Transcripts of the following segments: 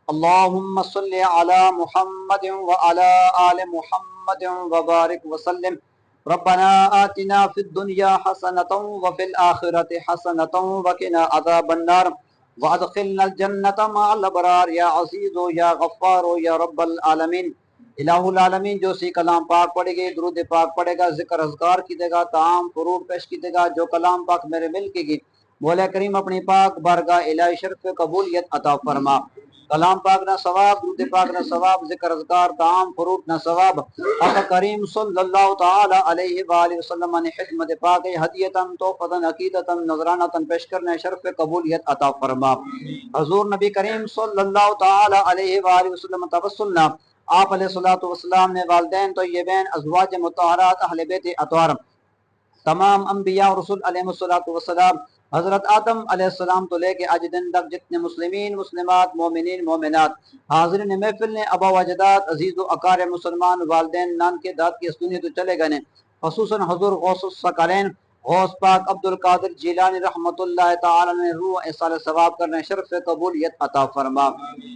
اللهم صل على محمد وعلى آل محمد وبارك وسلم. ربنا آتنا في الدنيا حسنة وفي الآخرة حسنة وقنا عذاب النار وادخلنا الجنة مع الأبرار یا عزیز یا غفار یا رب العالمین. الہ العالمین جو سی کلام پاک پڑھے گی، درود پاک پڑھے گا، ذکر اذکار کی دے گا، تعام فروغ پیش کی دے گا، جو کلام پاک میرے مل کے گی مولا کریم اپنی پاک بارگاہ الہی شرف قبولیت عطا فرما. کلام پاک نہ ثواب، درود پاک نہ ثواب، ذکر اذکار تعام فروغ نہ ثواب. آقا کریم صلی اللہ تعالی علیہ وآلہ وسلم نے خدمت پاک ہدیتاً توفتاً عقیدتاً نذرانتاً پیش کرنے شرف قبولیت عطا فرما. حضور نبی کریم صلی اللہ تعالی علیہ وآلہ وسلم تبسلنا آپ علیہ الصلوۃ والسلام نے والدین طیبین ازواج مطہرات اہل بیت اطہار تمام انبیاء اور رسول علیہ الصلوۃ والسلام حضرت آدم علیہ السلام تو لے کے آج دن تک جتنے مسلمین مسلمات مومنین مومنات حاضرین محفل نے ابا و اجداد عزیز و اقارب مسلمان والدین نان کے داد کی اس دنیا تو چلے گئے، خصوصاً حضور غوث الثقلین غوث پاک عبد القادر جیلانی رحمۃ اللہ تعالی نے روح اصال ثواب کرنے شرف قبولیت عطا فرما.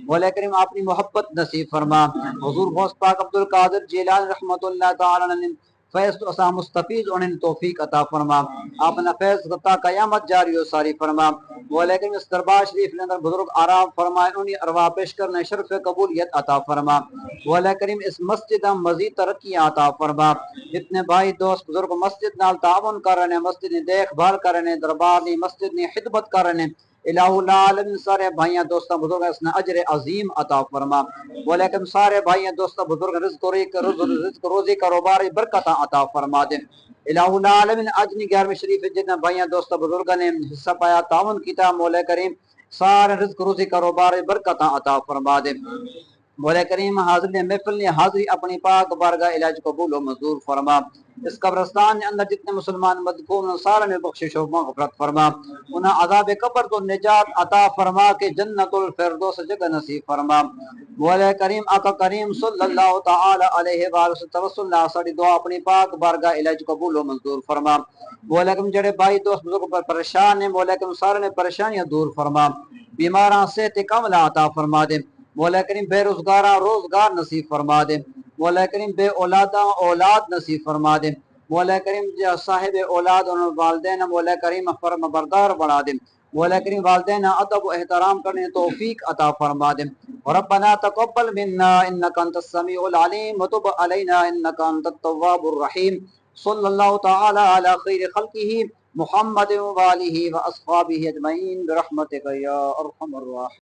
مولا کریم اپنی محبت نصیب فرما. حضور غوث پاک عبد القادر جیلانی رحمۃ اللہ تعالی نے فیض تو اسا مستفیض انہیں توفیق عطا فرما. اپنا فیض غطا قیامت جاری و ساری فرما. مولا کریم اس دربار شریف کے اندر بزرگ آرام فرمائے، انہیں ارواح پیش کرنے شرف قبولیت عطا فرما. مولا کریم اس مسجد مزید ترقی عطا فرما. جتنے بھائی دوست بزرگ مسجد نال تعاون کر رہے ہیں، مسجد نے دیکھ بھال کر رہے ہیں، دربار نے مسجد نے خدمت کر رہے ہیں، الہ العالمین سارے بھائیاں دوستاں بزرگ اس نے اجر عظیم عطا فرما. ولیکن سارے بھائیاں دوستاں بزرگ رزق روزی کاروبار برکت عطا فرما دے. الہ العالمین اجنی 11ویں شریف جتنے بھائیاں دوستاں بزرگ نے حصہ پایا تعاون کیتا، مولا کریم سارے رزق روزی کاروبار برکت عطا فرما دے. مولا کریم حاضر نے محفل نے حاضری اپنی پاک بارگاہ علاج قبول و منظور فرما. اس قبرستان کے اندر جتنے مسلمان مدفون سارے میں بخشش و مغفرت فرما. انہیں عذاب قبر تو نجات عطا فرما کے جنت الفردوس جگہ نصیب فرما. مولا کریم آقا کریم صلی اللہ تعالی علیہ وآلہ وسلم توسل اللہ ساری دعا اپنی پاک بارگاہ علاج قبول و منظور فرما. مولا کریم جڑے بھائی دوست بزرگ پر پریشان ہیں، مولا کریم سارے نے پریشانیاں دور فرما. بیماراں صحت کاملہ عطا فرما دے. مولا کریم بے روزگاراں روزگار نصیب فرما دے. مولا کریم بے اولاداں اولاد نصیب فرما دے. مولا کریم صاحب اولاد اور والدین مولا کریم فرم بردار بنا دے. مولا کریم والدین ادب و احترام کرنے توفیق عطا فرما دے. ربنا تقبل منا انك انت السميع العليم وتب علينا انك انت التواب الرحيم. صلی اللہ تعالی علی خیر خلقہ محمد و آلہ و اصحابہ اجمعین برحمتک یا ارحم الراحمین.